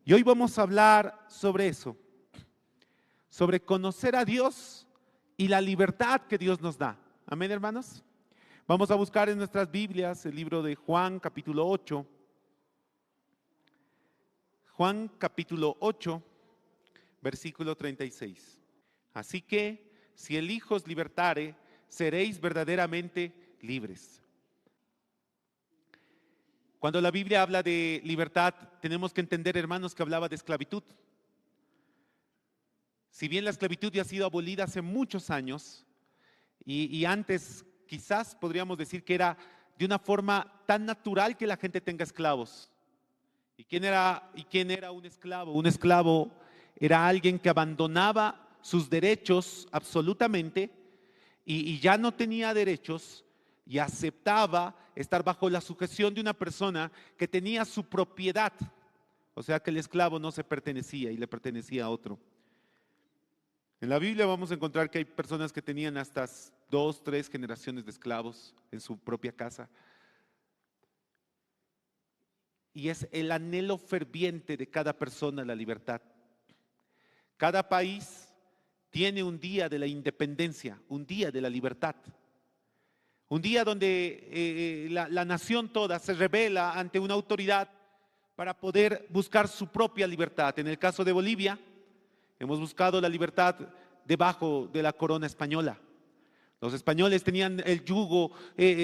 Y hoy vamos a hablar sobre eso, sobre conocer a Dios y la libertad que Dios nos da. Amén, hermanos. Vamos a buscar en nuestras Biblias el libro de Juan, capítulo 8. Juan, capítulo 8, versículo 36. Así que, si el Hijo os libertare, seréis verdaderamente libres. Cuando la Biblia habla de libertad, tenemos que entender, hermanos, que hablaba de esclavitud. Si bien la esclavitud ya ha sido abolida hace muchos años, y antes quizás podríamos decir que era de una forma tan natural que la gente tenga esclavos. ¿Y quién era un esclavo? Un esclavo era alguien que abandonaba sus derechos absolutamente y ya no tenía derechos y aceptaba estar bajo la sujeción de una persona que tenía su propiedad. O sea que el esclavo no se pertenecía y le pertenecía a otro. En la Biblia vamos a encontrar que hay personas que tenían hasta 2, 3 generaciones de esclavos en su propia casa. Y es el anhelo ferviente de cada persona la libertad. Cada país tiene un día de la independencia, un día de la libertad. Un día donde la nación toda se rebela ante una autoridad para poder buscar su propia libertad. En el caso de Bolivia, hemos buscado la libertad debajo de la corona española. Los españoles tenían el yugo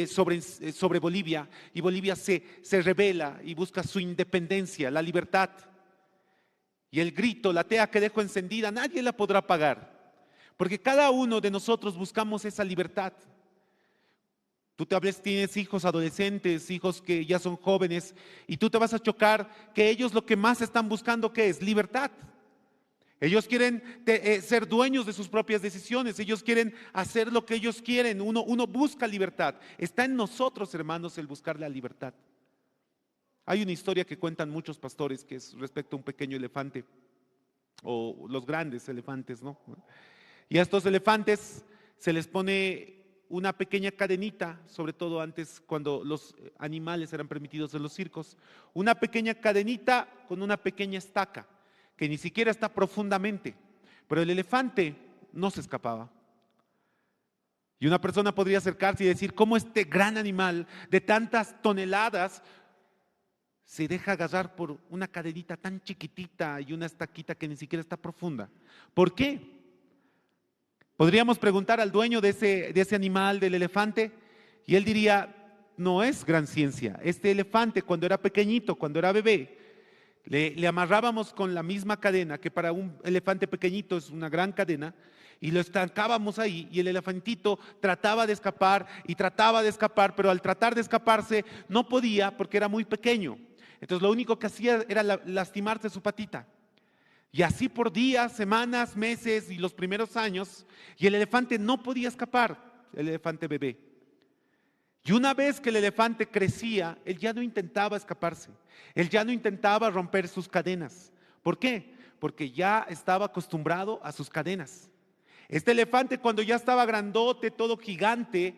sobre Bolivia y Bolivia se rebela y busca su independencia, la libertad. Y el grito, la tea que dejo encendida, nadie la podrá apagar, porque cada uno de nosotros buscamos esa libertad. Tú tienes hijos adolescentes, hijos que ya son jóvenes, y tú te vas a chocar que ellos lo que más están buscando, ¿qué es? Libertad. Ellos quieren ser dueños de sus propias decisiones, ellos quieren hacer lo que ellos quieren, uno busca libertad. Está en nosotros, hermanos, el buscar la libertad. Hay una historia que cuentan muchos pastores que es respecto a un pequeño elefante, o los grandes elefantes, ¿no? Y a estos elefantes se les pone una pequeña cadenita, sobre todo antes cuando los animales eran permitidos en los circos, una pequeña cadenita con una pequeña estaca, que ni siquiera está profundamente, pero el elefante no se escapaba. Y una persona podría acercarse y decir, ¿cómo este gran animal de tantas toneladas se deja agarrar por una cadenita tan chiquitita y una estaquita que ni siquiera está profunda? ¿Por qué? Podríamos preguntar al dueño de ese animal, del elefante, y él diría, no es gran ciencia. Este elefante, cuando era pequeñito, cuando era bebé, le amarrábamos con la misma cadena, que para un elefante pequeñito es una gran cadena, y lo estancábamos ahí, y el elefantito trataba de escapar, pero al tratar de escaparse no podía porque era muy pequeño. Entonces lo único que hacía era lastimarse su patita. Y así por días, semanas, meses y los primeros años, y el elefante no podía escapar, el elefante bebé. Y una vez que el elefante crecía, él ya no intentaba escaparse, él ya no intentaba romper sus cadenas. ¿Por qué? Porque ya estaba acostumbrado a sus cadenas. Este elefante, cuando ya estaba grandote, todo gigante,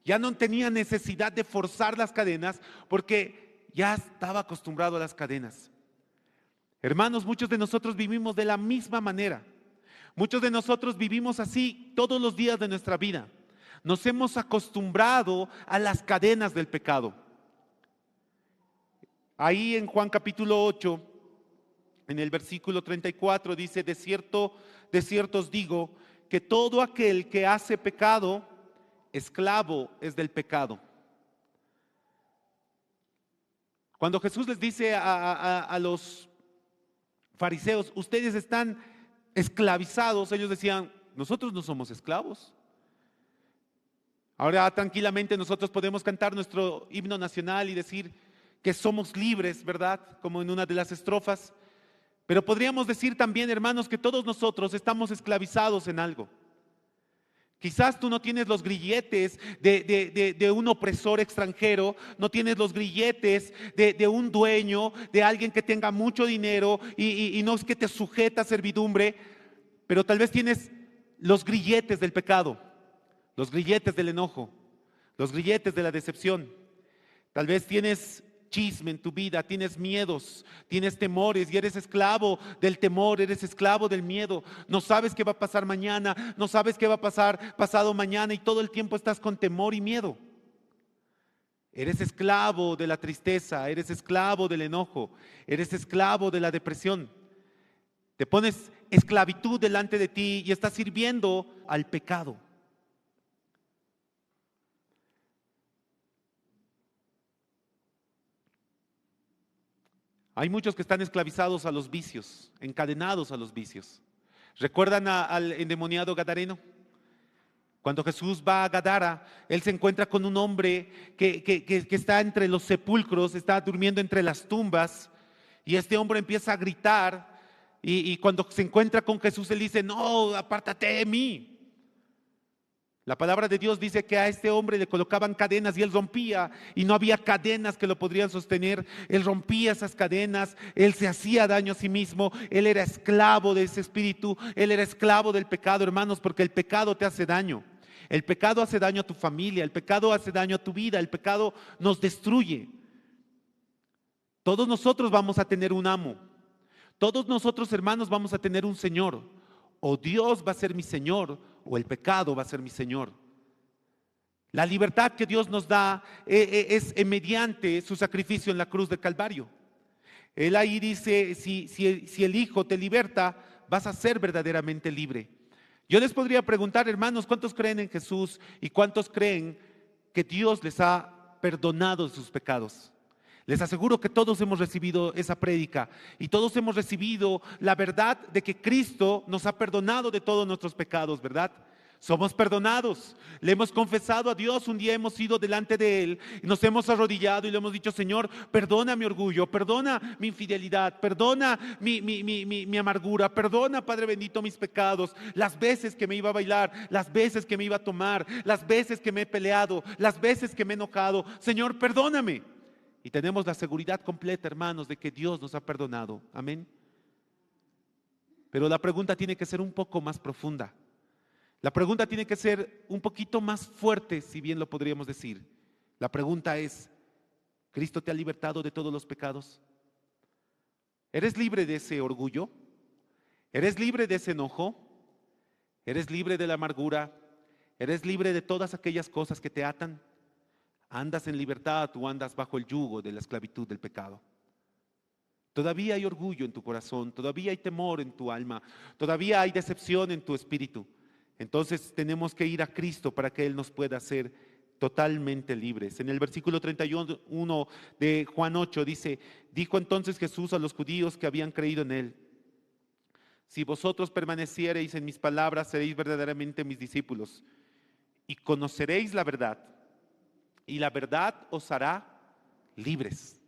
ya no tenía necesidad de forzar las cadenas porque ya estaba acostumbrado a las cadenas. Hermanos, muchos de nosotros vivimos de la misma manera. Muchos de nosotros vivimos así todos los días de nuestra vida. Nos hemos acostumbrado a las cadenas del pecado. Ahí en Juan capítulo 8, en el versículo 34, dice, de cierto os digo, que todo aquel que hace pecado, esclavo es del pecado. Cuando Jesús les dice a los fariseos, ustedes están esclavizados, ellos decían, nosotros no somos esclavos. Ahora tranquilamente nosotros podemos cantar nuestro himno nacional y decir que somos libres, ¿verdad? Como en una de las estrofas. Pero podríamos decir también, hermanos, que todos nosotros estamos esclavizados en algo. Quizás tú no tienes los grilletes de un opresor extranjero, no tienes los grilletes de un dueño, de alguien que tenga mucho dinero y no es que te sujeta a servidumbre, pero tal vez tienes los grilletes del pecado, los grilletes del enojo, los grilletes de la decepción. Tal vez tienes chisme en tu vida, tienes miedos, tienes temores y eres esclavo del temor, eres esclavo del miedo. No sabes qué va a pasar mañana, no sabes qué va a pasar pasado mañana y todo el tiempo estás con temor y miedo. Eres esclavo de la tristeza, eres esclavo del enojo, eres esclavo de la depresión. Te pones esclavitud delante de ti y estás sirviendo al pecado. Hay muchos que están esclavizados a los vicios, encadenados a los vicios. ¿Recuerdan al endemoniado gadareno? Cuando Jesús va a Gadara, él se encuentra con un hombre que está entre los sepulcros, está durmiendo entre las tumbas, y este hombre empieza a gritar, y cuando se encuentra con Jesús, él dice: no, apártate de mí. La palabra de Dios dice que a este hombre le colocaban cadenas y él rompía, y no había cadenas que lo podrían sostener. Él rompía esas cadenas, él se hacía daño a sí mismo, él era esclavo de ese espíritu, él era esclavo del pecado, hermanos, porque el pecado te hace daño. El pecado hace daño a tu familia, el pecado hace daño a tu vida, el pecado nos destruye. Todos nosotros vamos a tener un amo, todos nosotros, hermanos, vamos a tener un Señor. O Dios va a ser mi Señor, o el pecado va a ser mi Señor. La libertad que Dios nos da es mediante su sacrificio en la cruz del Calvario. Él ahí dice: si el Hijo te liberta, vas a ser verdaderamente libre. Yo les podría preguntar, hermanos, ¿cuántos creen en Jesús y cuántos creen que Dios les ha perdonado sus pecados? Les aseguro que todos hemos recibido esa prédica y todos hemos recibido la verdad de que Cristo nos ha perdonado de todos nuestros pecados, ¿verdad? Somos perdonados, le hemos confesado a Dios. Un día hemos ido delante de Él y nos hemos arrodillado y le hemos dicho: Señor, perdona mi orgullo, perdona mi infidelidad, perdona mi amargura, perdona, Padre bendito, mis pecados, las veces que me iba a bailar, las veces que me iba a tomar, las veces que me he peleado, las veces que me he enojado. Señor, perdóname. Y tenemos la seguridad completa, hermanos, de que Dios nos ha perdonado. Amén. Pero la pregunta tiene que ser un poco más profunda. La pregunta tiene que ser un poquito más fuerte, si bien lo podríamos decir. La pregunta es: ¿Cristo te ha libertado de todos los pecados? ¿Eres libre de ese orgullo? ¿Eres libre de ese enojo? ¿Eres libre de la amargura? ¿Eres libre de todas aquellas cosas que te atan? ¿Andas en libertad o andas bajo el yugo de la esclavitud del pecado? Todavía hay orgullo en tu corazón, todavía hay temor en tu alma, todavía hay decepción en tu espíritu. Entonces tenemos que ir a Cristo para que Él nos pueda hacer totalmente libres. En el versículo 31 de Juan 8 dice: dijo entonces Jesús a los judíos que habían creído en Él: si vosotros permaneciereis en mis palabras, seréis verdaderamente mis discípulos y conoceréis la verdad, y la verdad os hará libres.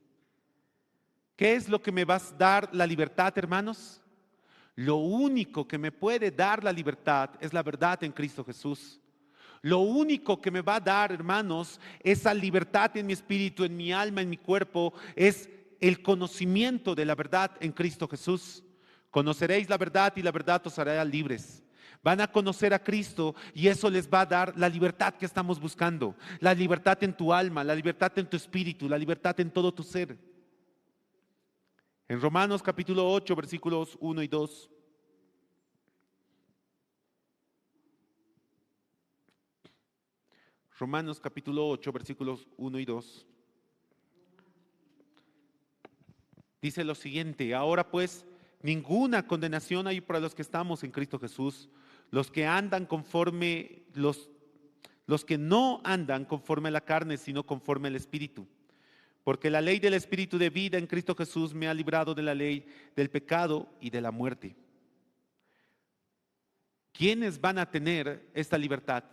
¿Qué es lo que me va a dar la libertad, hermanos? Lo único que me puede dar la libertad es la verdad en Cristo Jesús. Lo único que me va a dar, hermanos, esa libertad en mi espíritu, en mi alma, en mi cuerpo, es el conocimiento de la verdad en Cristo Jesús. Conoceréis la verdad y la verdad os hará libres. Van a conocer a Cristo y eso les va a dar la libertad que estamos buscando. La libertad en tu alma, la libertad en tu espíritu, la libertad en todo tu ser. En Romanos capítulo 8, versículos 1 y 2. Romanos capítulo 8, versículos 1 y 2. Dice lo siguiente: ahora pues, ninguna condenación hay para los que estamos en Cristo Jesús, los que andan conforme, los que no andan conforme a la carne, sino conforme al Espíritu. Porque la ley del Espíritu de vida en Cristo Jesús me ha librado de la ley del pecado y de la muerte. ¿Quiénes van a tener esta libertad?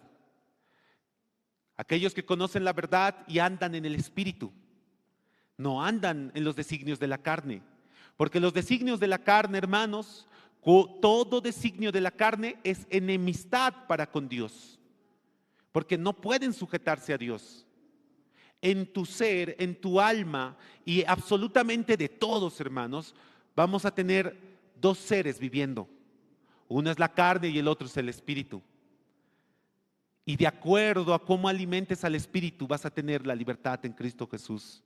Aquellos que conocen la verdad y andan en el Espíritu. No andan en los designios de la carne. Porque los designios de la carne, hermanos, todo designio de la carne es enemistad para con Dios. Porque no pueden sujetarse a Dios. En tu ser, en tu alma y absolutamente de todos, hermanos, vamos a tener dos seres viviendo. Uno es la carne y el otro es el espíritu. Y de acuerdo a cómo alimentes al espíritu vas a tener la libertad en Cristo Jesús.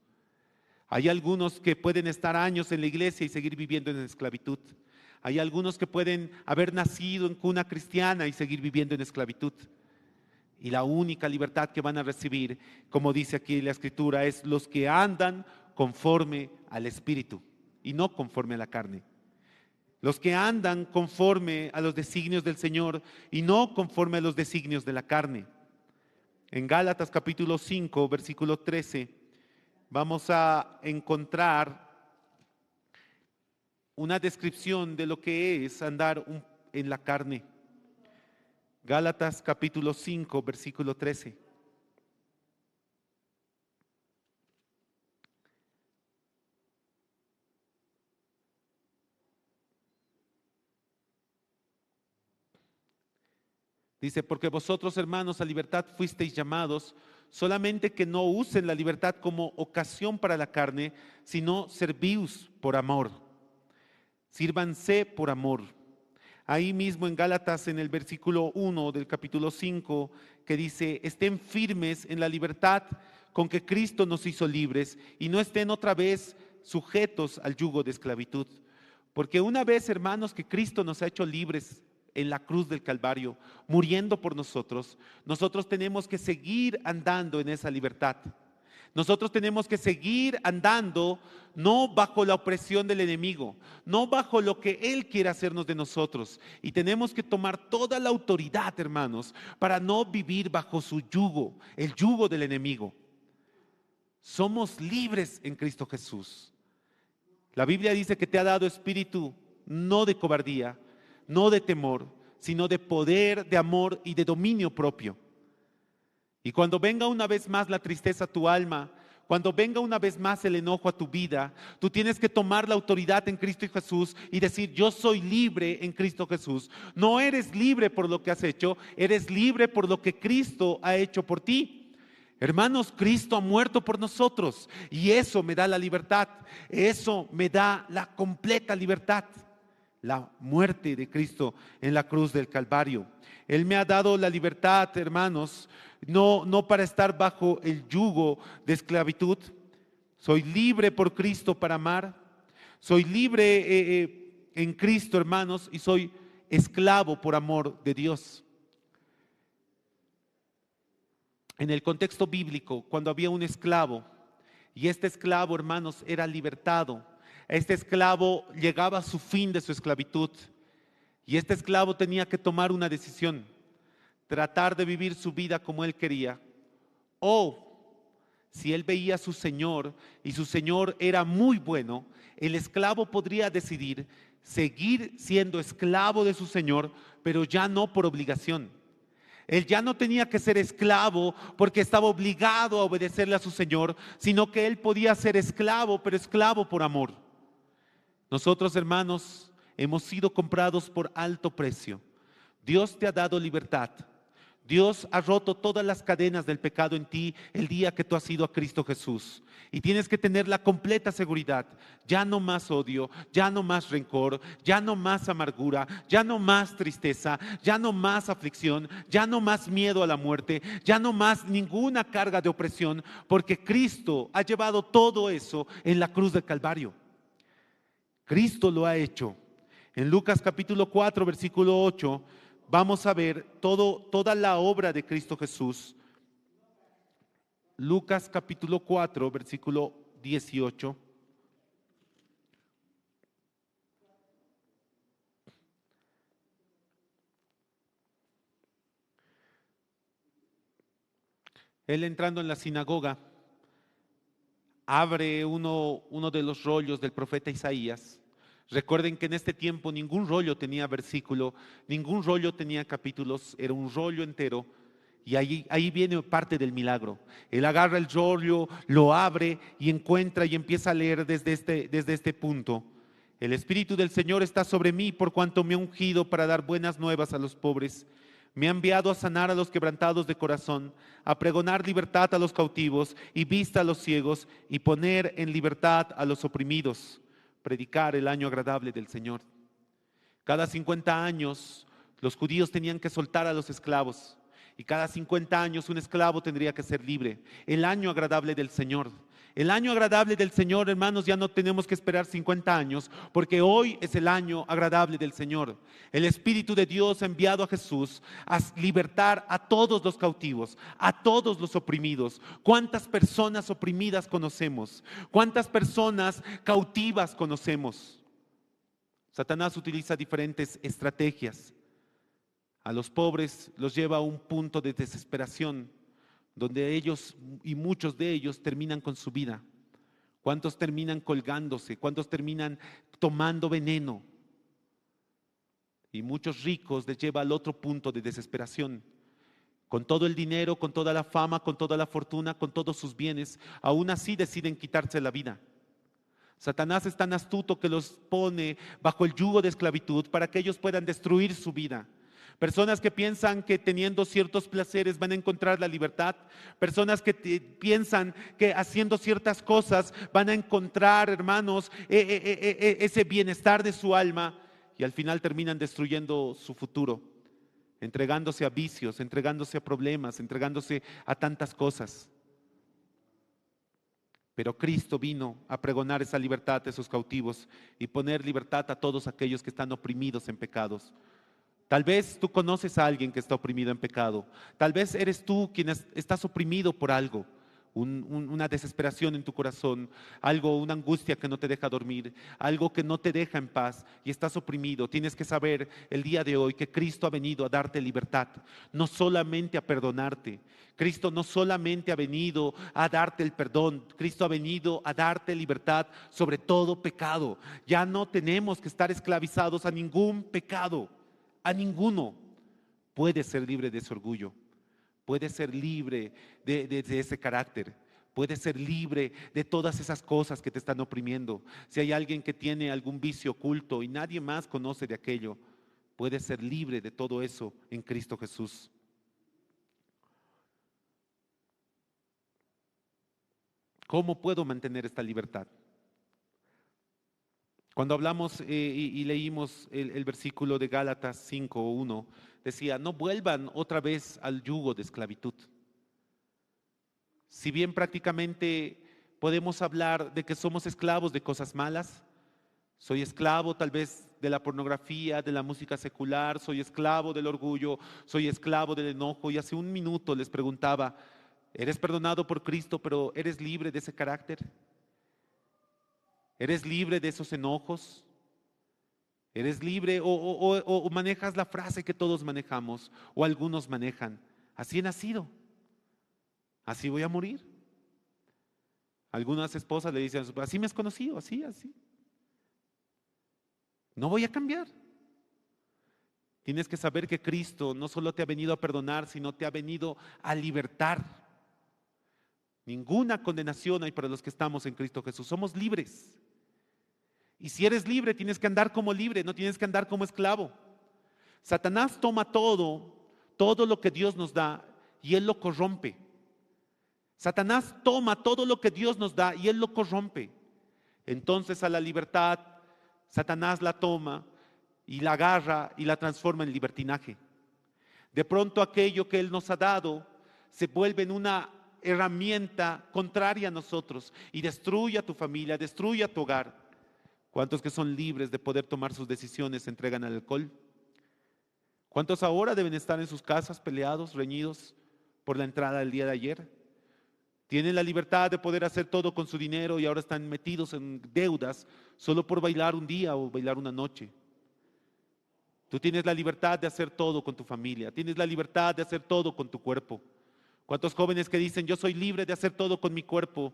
Hay algunos que pueden estar años en la iglesia y seguir viviendo en esclavitud. Hay algunos que pueden haber nacido en cuna cristiana y seguir viviendo en esclavitud. Y la única libertad que van a recibir, como dice aquí la Escritura, es los que andan conforme al Espíritu y no conforme a la carne. Los que andan conforme a los designios del Señor y no conforme a los designios de la carne. En Gálatas capítulo 5, versículo 13, vamos a encontrar una descripción de lo que es andar en la carne. Gálatas capítulo 5, versículo 13. Dice, porque vosotros, hermanos, a libertad fuisteis llamados, solamente que no usen la libertad como ocasión para la carne, sino servíos por amor. Sírvanse por amor. Ahí mismo en Gálatas, en el versículo 1 del capítulo 5, que dice, estén firmes en la libertad con que Cristo nos hizo libres y no estén otra vez sujetos al yugo de esclavitud. Porque una vez, hermanos, que Cristo nos ha hecho libres en la cruz del Calvario, muriendo por nosotros, nosotros tenemos que seguir andando en esa libertad. Nosotros tenemos que seguir andando no bajo la opresión del enemigo, no bajo lo que él quiere hacernos de nosotros. Y tenemos que tomar toda la autoridad, hermanos, para no vivir bajo su yugo, el yugo del enemigo. Somos libres en Cristo Jesús. La Biblia dice que te ha dado espíritu no de cobardía, no de temor, sino de poder, de amor y de dominio propio. Y cuando venga una vez más la tristeza a tu alma, cuando venga una vez más el enojo a tu vida, tú tienes que tomar la autoridad en Cristo Jesús y decir, yo soy libre en Cristo Jesús. No eres libre por lo que has hecho, eres libre por lo que Cristo ha hecho por ti. Hermanos, Cristo ha muerto por nosotros y eso me da la libertad, eso me da la completa libertad. La muerte de Cristo en la cruz del Calvario. Él me ha dado la libertad, hermanos, no para estar bajo el yugo de esclavitud. Soy libre por Cristo para amar. Soy libre en Cristo, hermanos, y soy esclavo por amor de Dios. En el contexto bíblico, cuando había un esclavo, y este esclavo, hermanos, era libertado, este esclavo llegaba a su fin de su esclavitud y este esclavo tenía que tomar una decisión, tratar de vivir su vida como él quería, o si él veía a su señor y su señor era muy bueno, el esclavo podría decidir seguir siendo esclavo de su señor, pero ya no por obligación. Él ya no tenía que ser esclavo porque estaba obligado a obedecerle a su señor, sino que él podía ser esclavo, pero esclavo por amor. Nosotros, hermanos, hemos sido comprados por alto precio. Dios te ha dado libertad. Dios ha roto todas las cadenas del pecado en ti el día que tú has ido a Cristo Jesús. Y tienes que tener la completa seguridad. Ya no más odio, ya no más rencor, ya no más amargura, ya no más tristeza, ya no más aflicción, ya no más miedo a la muerte, ya no más ninguna carga de opresión, porque Cristo ha llevado todo eso en la cruz del Calvario. Cristo lo ha hecho. En Lucas capítulo 4, versículo 8, vamos a ver toda la obra de Cristo Jesús. Lucas capítulo 4, versículo 18. Él entrando en la sinagoga, abre uno de los rollos del profeta Isaías. Recuerden que en este tiempo ningún rollo tenía versículo, ningún rollo tenía capítulos, era un rollo entero. Y ahí viene parte del milagro. Él agarra el rollo, lo abre y encuentra y empieza a leer desde este punto. El Espíritu del Señor está sobre mí por cuanto me ha ungido para dar buenas nuevas a los pobres. Me ha enviado a sanar a los quebrantados de corazón, a pregonar libertad a los cautivos y vista a los ciegos y poner en libertad a los oprimidos. Predicar el año agradable del Señor. Cada 50 años los judíos tenían que soltar a los esclavos. Y cada 50 años un esclavo tendría que ser libre. El año agradable del Señor. El año agradable del Señor, hermanos, ya no tenemos que esperar 50 años, porque hoy es el año agradable del Señor. El Espíritu de Dios ha enviado a Jesús a libertar a todos los cautivos, a todos los oprimidos. ¿Cuántas personas oprimidas conocemos? ¿Cuántas personas cautivas conocemos? Satanás utiliza diferentes estrategias. A los pobres los lleva a un punto de desesperación, donde ellos y muchos de ellos terminan con su vida. ¿Cuántos terminan colgándose? ¿Cuántos terminan tomando veneno? Y muchos ricos les lleva al otro punto de desesperación. Con todo el dinero, con toda la fama, con toda la fortuna, con todos sus bienes, aún así deciden quitarse la vida. Satanás es tan astuto que los pone bajo el yugo de esclavitud para que ellos puedan destruir su vida. Personas que piensan que teniendo ciertos placeres van a encontrar la libertad. Personas que piensan que haciendo ciertas cosas van a encontrar, hermanos, ese bienestar de su alma, y al final terminan destruyendo su futuro, entregándose a vicios, entregándose a problemas, entregándose a tantas cosas. Pero Cristo vino a pregonar esa libertad de sus cautivos y poner libertad a todos aquellos que están oprimidos en pecados. Tal vez tú conoces a alguien que está oprimido en pecado. Tal vez eres tú quien estás oprimido por algo, una desesperación en tu corazón, algo, una angustia que no te deja dormir, algo que no te deja en paz y estás oprimido. Tienes que saber el día de hoy que Cristo ha venido a darte libertad, no solamente a perdonarte. Cristo no solamente ha venido a darte el perdón, Cristo ha venido a darte libertad sobre todo pecado. Ya no tenemos que estar esclavizados a ningún pecado. A ninguno. Puedes ser libre de ese orgullo, puedes ser libre de ese carácter, puedes ser libre de todas esas cosas que te están oprimiendo. Si hay alguien que tiene algún vicio oculto y nadie más conoce de aquello, puedes ser libre de todo eso en Cristo Jesús. ¿Cómo puedo mantener esta libertad? Cuando hablamos y leímos el versículo de Gálatas 5:1, decía, no vuelvan otra vez al yugo de esclavitud. Si bien prácticamente podemos hablar de que somos esclavos de cosas malas, soy esclavo tal vez de la pornografía, de la música secular, soy esclavo del orgullo, soy esclavo del enojo, y hace un minuto les preguntaba, ¿eres perdonado por Cristo, pero eres libre de ese carácter? ¿Eres libre de esos enojos? ¿Eres libre o manejas la frase que todos manejamos o algunos manejan? Así he nacido, así voy a morir. Algunas esposas le dicen, así me has conocido, así. No voy a cambiar. Tienes que saber que Cristo no solo te ha venido a perdonar, sino te ha venido a libertar. Ninguna condenación hay para los que estamos en Cristo Jesús. Somos libres. Y si eres libre, tienes que andar como libre, no tienes que andar como esclavo. Satanás toma todo lo que Dios nos da y él lo corrompe. Satanás toma todo lo que Dios nos da y él lo corrompe. Entonces a la libertad, Satanás la toma y la agarra y la transforma en libertinaje. De pronto aquello que él nos ha dado se vuelve en una herramienta contraria a nosotros y destruye a tu familia, destruye a tu hogar. ¿Cuántos que son libres de poder tomar sus decisiones se entregan al alcohol? ¿Cuántos ahora deben estar en sus casas peleados, reñidos por la entrada del día de ayer? Tienen la libertad de poder hacer todo con su dinero y ahora están metidos en deudas solo por bailar un día o bailar una noche. Tú tienes la libertad de hacer todo con tu familia, tienes la libertad de hacer todo con tu cuerpo. ¿Cuántos jóvenes que dicen yo soy libre de hacer todo con mi cuerpo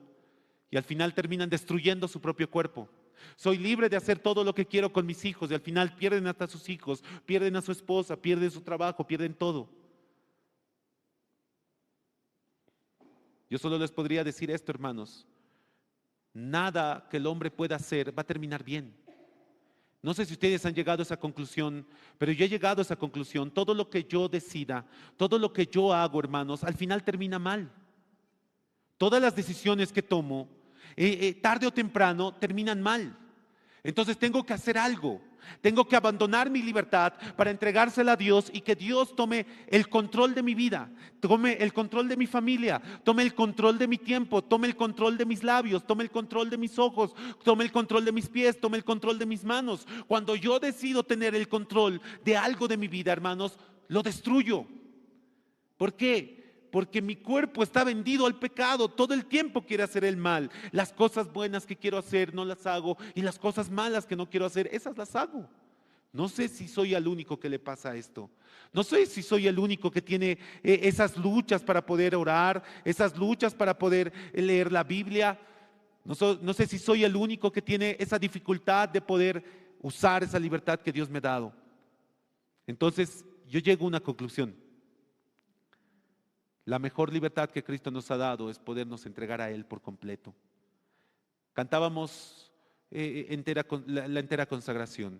y al final terminan destruyendo su propio cuerpo? Soy libre de hacer todo lo que quiero con mis hijos y al final pierden hasta sus hijos, pierden a su esposa, pierden su trabajo, pierden todo. Yo solo les podría decir esto, hermanos. Nada que el hombre pueda hacer va a terminar bien. No sé si ustedes han llegado a esa conclusión, pero yo he llegado a esa conclusión. Todo lo que yo decida, todo lo que yo hago, hermanos, al final termina mal. Todas las decisiones que tomo, tarde o temprano, terminan mal. Entonces tengo que hacer algo. Tengo que abandonar mi libertad para entregársela a Dios y que Dios tome el control de mi vida, tome el control de mi familia, tome el control de mi tiempo, tome el control de mis labios, tome el control de mis ojos, tome el control de mis pies, tome el control de mis manos. Cuando yo decido tener el control de algo de mi vida, hermanos, lo destruyo. ¿Por qué? Porque mi cuerpo está vendido al pecado, todo el tiempo quiere hacer el mal. Las cosas buenas que quiero hacer no las hago y las cosas malas que no quiero hacer, esas las hago. No sé si soy el único que le pasa esto. No sé si soy el único que tiene esas luchas para poder orar, esas luchas para poder leer la Biblia. No sé si soy el único que tiene esa dificultad de poder usar esa libertad que Dios me ha dado. Entonces yo llego a una conclusión. La mejor libertad que Cristo nos ha dado es podernos entregar a Él por completo. Cantábamos la entera consagración.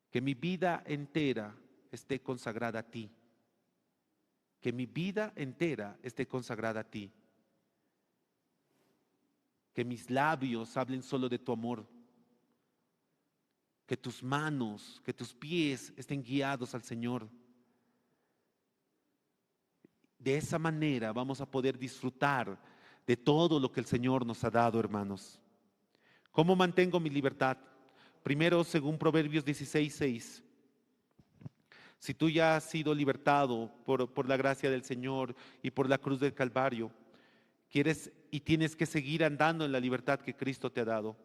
Que mi vida entera esté consagrada a ti. Que mi vida entera esté consagrada a ti. Que mis labios hablen solo de tu amor. Que tus manos, que tus pies estén guiados al Señor. De esa manera vamos a poder disfrutar de todo lo que el Señor nos ha dado, hermanos. ¿Cómo mantengo mi libertad? Primero, según Proverbios 16:6. Si tú ya has sido libertado por la gracia del Señor y por la cruz del Calvario, quieres y tienes que seguir andando en la libertad que Cristo te ha dado.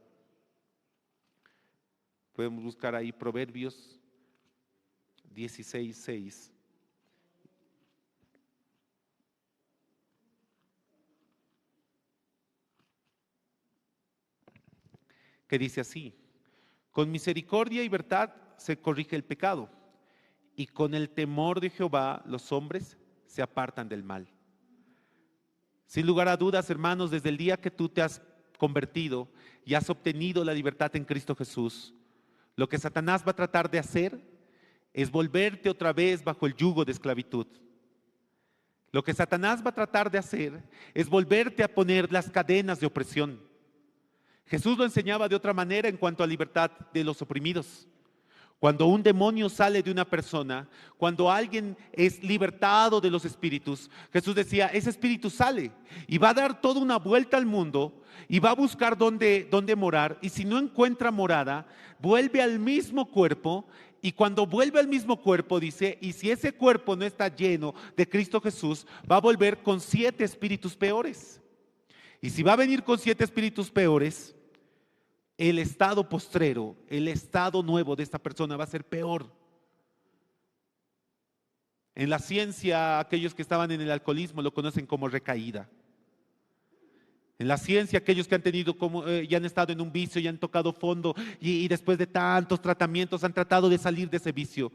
Podemos buscar ahí Proverbios 16:6. Que dice así: con misericordia y verdad se corrige el pecado, y con el temor de Jehová los hombres se apartan del mal. Sin lugar a dudas, hermanos, desde el día que tú te has convertido y has obtenido la libertad en Cristo Jesús, lo que Satanás va a tratar de hacer es volverte otra vez bajo el yugo de esclavitud. Lo que Satanás va a tratar de hacer es volverte a poner las cadenas de opresión. Jesús lo enseñaba de otra manera en cuanto a libertad de los oprimidos. Cuando un demonio sale de una persona, cuando alguien es libertado de los espíritus, Jesús decía, ese espíritu sale y va a dar toda una vuelta al mundo y va a buscar dónde morar, y si no encuentra morada, vuelve al mismo cuerpo, y cuando vuelve al mismo cuerpo, dice, y si ese cuerpo no está lleno de Cristo Jesús, va a volver con 7 espíritus peores. Y si va a venir con 7 espíritus peores, el estado postrero, el estado nuevo de esta persona va a ser peor. En la ciencia, aquellos que estaban en el alcoholismo lo conocen como recaída. En la ciencia, aquellos que han tenido ya han estado en un vicio, ya han tocado fondo y después de tantos tratamientos han tratado de salir de ese vicio.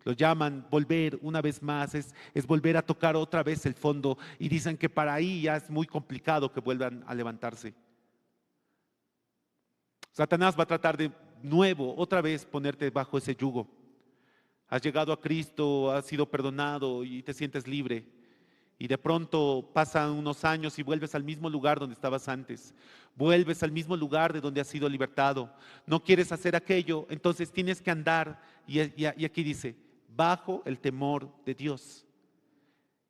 Lo llaman volver una vez más, es volver a tocar otra vez el fondo, y dicen que para ahí ya es muy complicado que vuelvan a levantarse. Satanás va a tratar de nuevo, otra vez, ponerte bajo ese yugo. Has llegado a Cristo, has sido perdonado y te sientes libre. Y de pronto pasan unos años y vuelves al mismo lugar donde estabas antes. Vuelves al mismo lugar de donde has sido libertado. No quieres hacer aquello, entonces tienes que andar. Y aquí dice, bajo el temor de Dios.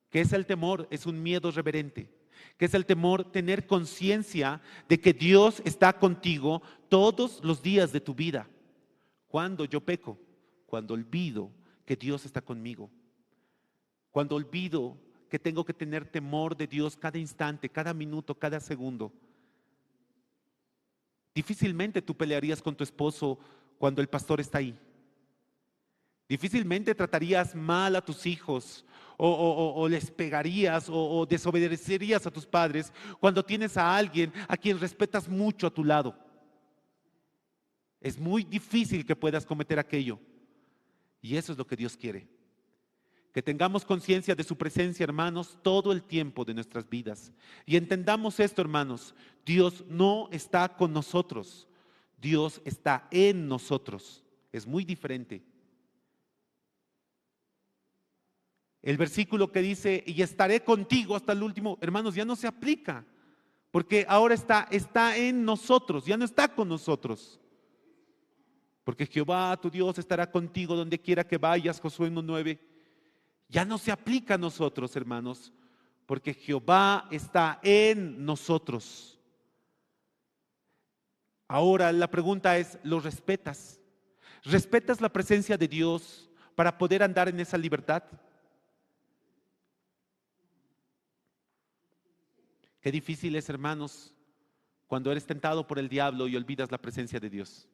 ¿Qué es el temor? Es un miedo reverente. ¿Qué es el temor? Tener conciencia de que Dios está contigo todos los días de tu vida. ¿Cuándo yo peco? Cuando olvido que Dios está conmigo. Cuando olvido que tengo que tener temor de Dios cada instante, cada minuto, cada segundo. Difícilmente tú pelearías con tu esposo cuando el pastor está ahí. Difícilmente tratarías mal a tus hijos o les pegarías o desobedecerías a tus padres cuando tienes a alguien a quien respetas mucho a tu lado. Es muy difícil que puedas cometer aquello. Y eso es lo que Dios quiere. Que tengamos conciencia de su presencia, hermanos, todo el tiempo de nuestras vidas. Y entendamos esto, hermanos, Dios no está con nosotros, Dios está en nosotros. Es muy diferente. El versículo que dice, y estaré contigo hasta el último, hermanos, ya no se aplica, porque ahora está en nosotros, ya no está con nosotros. Porque Jehová tu Dios estará contigo donde quiera que vayas, Josué 1:9. Ya no se aplica a nosotros, hermanos, porque Jehová está en nosotros. Ahora la pregunta es, ¿lo respetas? ¿Respetas la presencia de Dios para poder andar en esa libertad? Qué difícil es, hermanos, cuando eres tentado por el diablo y olvidas la presencia de Dios.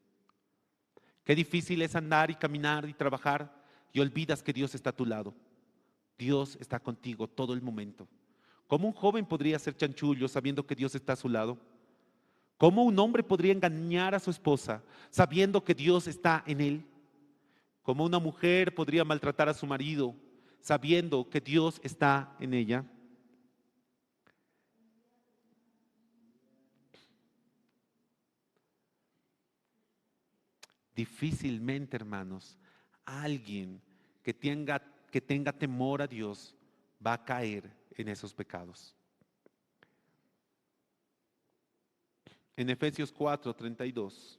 Qué difícil es andar y caminar y trabajar y olvidas que Dios está a tu lado. Dios está contigo todo el momento. ¿Cómo un joven podría ser chanchullo sabiendo que Dios está a su lado? ¿Cómo un hombre podría engañar a su esposa sabiendo que Dios está en él? ¿Cómo una mujer podría maltratar a su marido sabiendo que Dios está en ella? Difícilmente, hermanos, alguien que tenga temor a Dios va a caer en esos pecados. En Efesios 4:32.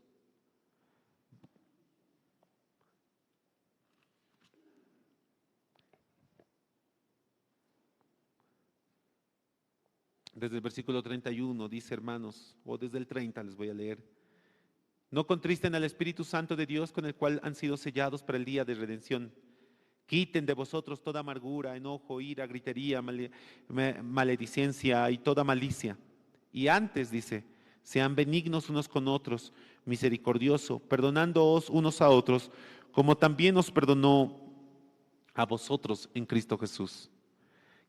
Desde el versículo 31 dice, hermanos, o desde el 30 les voy a leer. No contristen al Espíritu Santo de Dios, con el cual han sido sellados para el día de redención. Quiten de vosotros toda amargura, enojo, ira, gritería, maledicencia y toda malicia. Y antes dice, sean benignos unos con otros, misericordioso, perdonándoos unos a otros, como también os perdonó a vosotros en Cristo Jesús.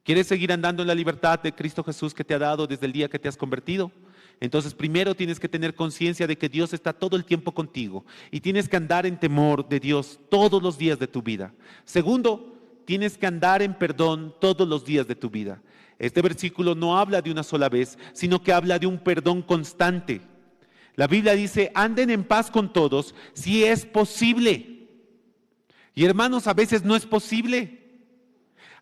¿Quieres seguir andando en la libertad de Cristo Jesús que te ha dado desde el día que te has convertido? Entonces primero tienes que tener conciencia de que Dios está todo el tiempo contigo y tienes que andar en temor de Dios todos los días de tu vida. Segundo, tienes que andar en perdón todos los días de tu vida. Este versículo no habla de una sola vez, sino que habla de un perdón constante. La Biblia dice, anden en paz con todos si es posible. Y hermanos, a veces no es posible.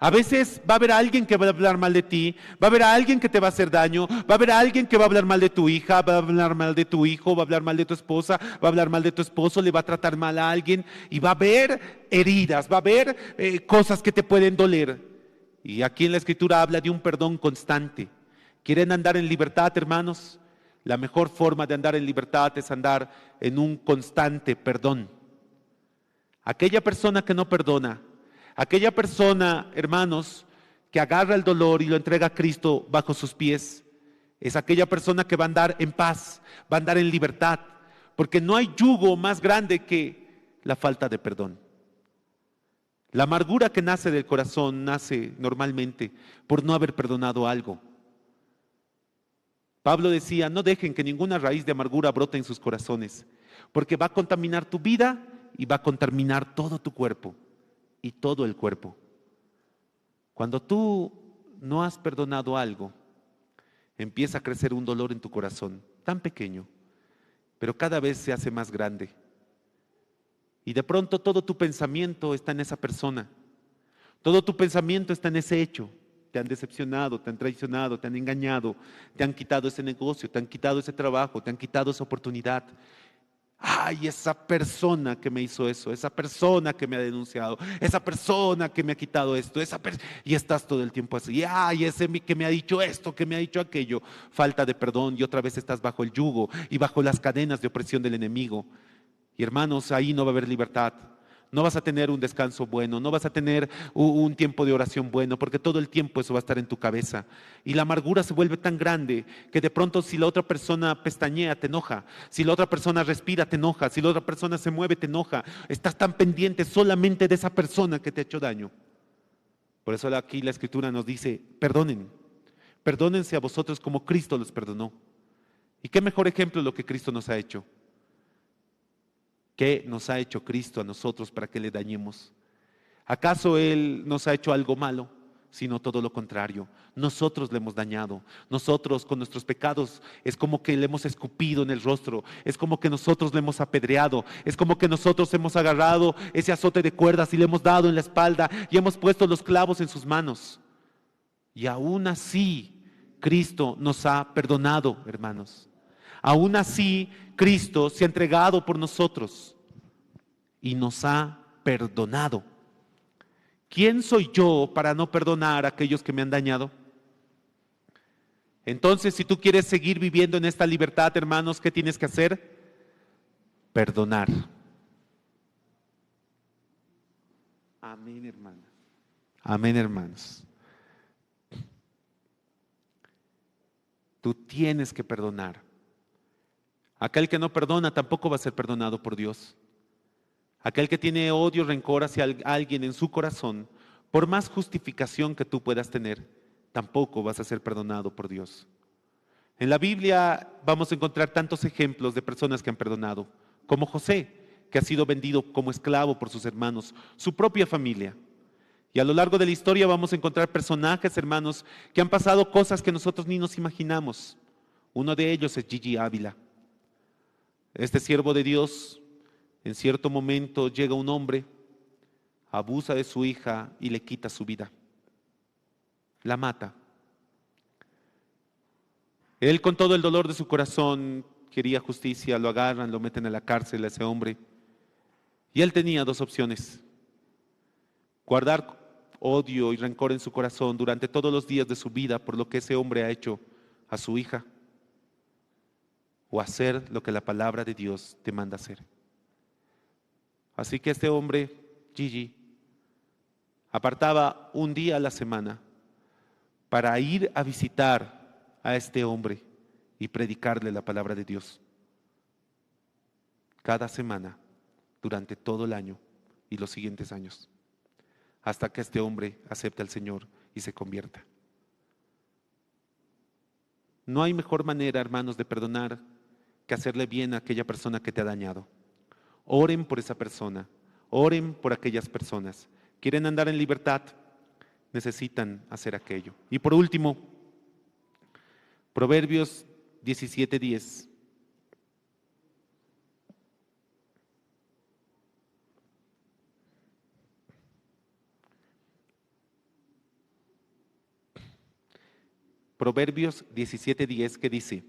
A veces va a haber alguien que va a hablar mal de ti, va a haber alguien que te va a hacer daño, va a haber alguien que va a hablar mal de tu hija, va a hablar mal de tu hijo, va a hablar mal de tu esposa, va a hablar mal de tu esposo, le va a tratar mal a alguien y va a haber heridas, va a haber cosas que te pueden doler. Y aquí en la Escritura habla de un perdón constante. ¿Quieren andar en libertad, hermanos? La mejor forma de andar en libertad es andar en un constante perdón. Aquella persona que no perdona, aquella persona, hermanos, que agarra el dolor y lo entrega a Cristo bajo sus pies, es aquella persona que va a andar en paz, va a andar en libertad, porque no hay yugo más grande que la falta de perdón. La amargura que nace del corazón nace normalmente por no haber perdonado algo. Pablo decía, no dejen que ninguna raíz de amargura brote en sus corazones, porque va a contaminar tu vida y va a contaminar todo tu cuerpo y todo el cuerpo. Cuando tú no has perdonado algo, empieza a crecer un dolor en tu corazón, tan pequeño, pero cada vez se hace más grande. Y de pronto todo tu pensamiento está en esa persona, todo tu pensamiento está en ese hecho. Te han decepcionado, te han traicionado, te han engañado, te han quitado ese negocio, te han quitado ese trabajo, te han quitado esa oportunidad. Ay, esa persona que me hizo eso, esa persona que me ha denunciado, esa persona que me ha quitado esto, y estás todo el tiempo así. Ay, ese que me ha dicho esto, que me ha dicho aquello. Falta de perdón y otra vez estás bajo el yugo y bajo las cadenas de opresión del enemigo. Y hermanos, ahí no va a haber libertad. No vas a tener un descanso bueno, no vas a tener un tiempo de oración bueno, porque todo el tiempo eso va a estar en tu cabeza. Y la amargura se vuelve tan grande que de pronto si la otra persona pestañea, te enoja. Si la otra persona respira, te enoja. Si la otra persona se mueve, te enoja. Estás tan pendiente solamente de esa persona que te ha hecho daño. Por eso aquí la Escritura nos dice, perdonen. Perdónense a vosotros como Cristo los perdonó. ¿Y qué mejor ejemplo lo que Cristo nos ha hecho? ¿Qué nos ha hecho Cristo a nosotros para que le dañemos? ¿Acaso Él nos ha hecho algo malo? Sino todo lo contrario. Nosotros le hemos dañado. Nosotros con nuestros pecados es como que le hemos escupido en el rostro. Es como que nosotros le hemos apedreado. Es como que nosotros hemos agarrado ese azote de cuerdas y le hemos dado en la espalda y hemos puesto los clavos en sus manos. Y aún así Cristo nos ha perdonado, hermanos. Aún así, Cristo se ha entregado por nosotros. y nos ha perdonado. ¿Quién soy yo para no perdonar a aquellos que me han dañado? Entonces, si tú quieres seguir viviendo en esta libertad, hermanos, ¿qué tienes que hacer? Perdonar. Amén, hermanos. Amén, hermanos. Tú tienes que perdonar. Aquel que no perdona tampoco va a ser perdonado por Dios. Aquel que tiene odio, rencor hacia alguien en su corazón, por más justificación que tú puedas tener, tampoco vas a ser perdonado por Dios. En la Biblia vamos a encontrar tantos ejemplos de personas que han perdonado, como José, que ha sido vendido como esclavo por sus hermanos, su propia familia. Y a lo largo de la historia vamos a encontrar personajes, hermanos, que han pasado cosas que nosotros ni nos imaginamos. Uno de ellos es Gigi Ávila. Este siervo de Dios, en cierto momento llega un hombre, abusa de su hija y le quita su vida. La mata. Él, con todo el dolor de su corazón, quería justicia, lo agarran, lo meten a la cárcel a ese hombre. Y él tenía dos opciones: guardar odio y rencor en su corazón durante todos los días de su vida por lo que ese hombre ha hecho a su hija, o hacer lo que la palabra de Dios te manda hacer. Así que este hombre, Gigi, apartaba un día a la semana para ir a visitar a este hombre y predicarle la palabra de Dios. Cada semana, durante todo el año y los siguientes años, hasta que este hombre acepte al Señor y se convierta. No hay mejor manera, hermanos, de perdonar que hacerle bien a aquella persona que te ha dañado. Oren por esa persona, oren por aquellas personas. ¿Quieren andar en libertad? Necesitan hacer aquello. Y por último, Proverbios 17:10. Proverbios 17:10, que dice: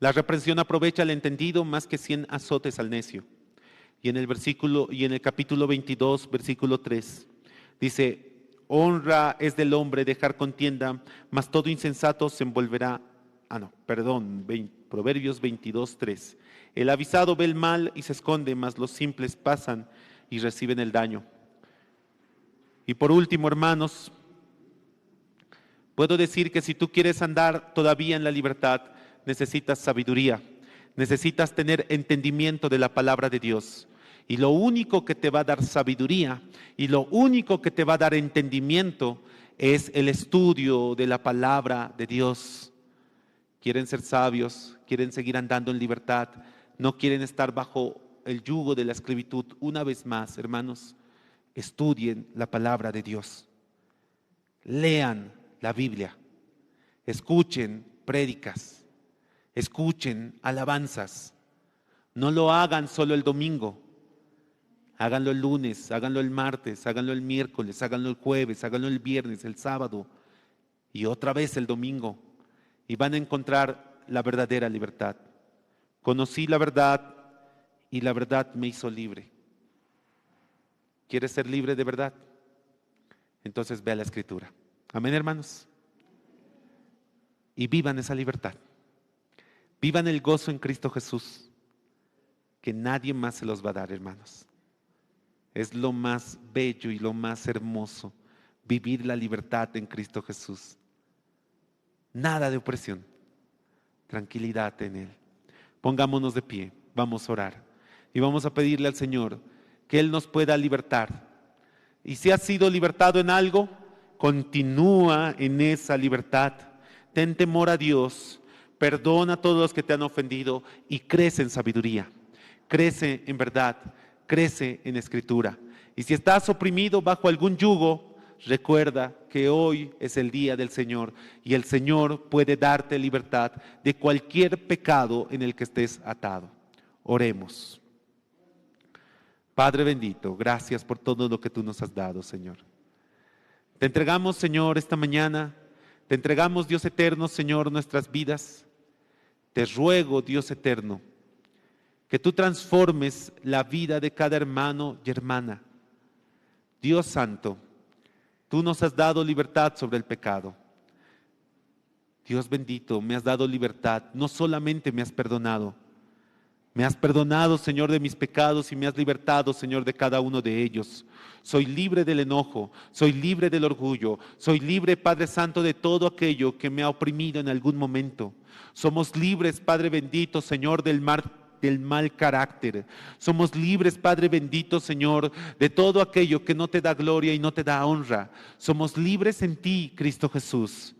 la reprensión aprovecha al entendido más que 100 azotes al necio. Y en el capítulo 22, versículo 3, dice: honra es del hombre dejar contienda, mas todo insensato se envolverá. Proverbios 22:3. El avisado ve el mal y se esconde, mas los simples pasan y reciben el daño. Y por último, hermanos, puedo decir que si tú quieres andar todavía en la libertad, necesitas sabiduría, necesitas tener entendimiento de la palabra de Dios. Y lo único que te va a dar sabiduría y lo único que te va a dar entendimiento es el estudio de la palabra de Dios. Quieren ser sabios, quieren seguir andando en libertad, no quieren estar bajo el yugo de la esclavitud. Una vez más, hermanos, estudien la palabra de Dios. Lean la Biblia, escuchen prédicas, escuchen alabanzas. No lo hagan solo el domingo, háganlo el lunes, háganlo el martes, háganlo el miércoles, háganlo el jueves, háganlo el viernes, el sábado y otra vez el domingo, y van a encontrar la verdadera libertad. Conocí la verdad y la verdad me hizo libre. ¿Quieres ser libre de verdad? Entonces ve a la Escritura. Amén, hermanos. Y vivan esa libertad. Vivan el gozo en Cristo Jesús, que nadie más se los va a dar, hermanos. Es lo más bello y lo más hermoso, vivir la libertad en Cristo Jesús. Nada de opresión, tranquilidad en Él. Pongámonos de pie, vamos a orar y vamos a pedirle al Señor que Él nos pueda libertar. Y si has sido libertado en algo, continúa en esa libertad. Ten temor a Dios. Perdona a todos los que te han ofendido y crece en sabiduría, crece en verdad, crece en escritura. Y si estás oprimido bajo algún yugo, recuerda que hoy es el día del Señor y el Señor puede darte libertad de cualquier pecado en el que estés atado. Oremos. Padre bendito, gracias por todo lo que tú nos has dado, Señor. Te entregamos, Señor, esta mañana, te entregamos, Dios eterno, Señor, nuestras vidas. Te ruego, Dios eterno, que tú transformes la vida de cada hermano y hermana. Dios Santo, tú nos has dado libertad sobre el pecado. Dios bendito, me has dado libertad, no solamente me has perdonado, Señor, de mis pecados y me has libertado, Señor, de cada uno de ellos. Soy libre del enojo, soy libre del orgullo, soy libre, Padre Santo, de todo aquello que me ha oprimido en algún momento. Somos libres, Padre bendito, Señor, del mal carácter. Somos libres, Padre bendito, Señor, de todo aquello que no te da gloria y no te da honra. Somos libres en ti, Cristo Jesús.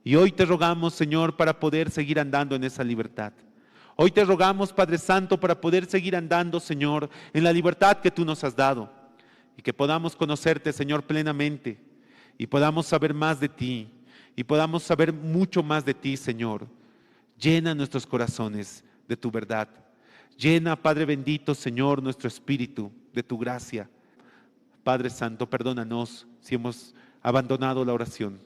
Y hoy te rogamos, Señor, para poder seguir andando en esa libertad. Hoy te rogamos, Padre Santo, para poder seguir andando, Señor, en la libertad que tú nos has dado. Y que podamos conocerte, Señor, plenamente. Y podamos saber más de ti. Y podamos saber mucho más de ti, Señor. Llena nuestros corazones de tu verdad. Llena, Padre bendito, Señor, nuestro espíritu de tu gracia. Padre Santo, perdónanos si hemos abandonado la oración.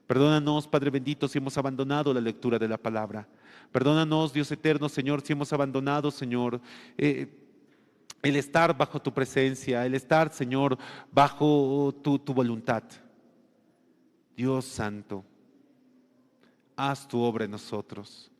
Perdónanos, Padre bendito, si hemos abandonado la lectura de la palabra. Perdónanos, Dios eterno, Señor, si hemos abandonado, Señor, el estar bajo tu presencia, el estar, Señor, bajo tu voluntad. Dios Santo, haz tu obra en nosotros.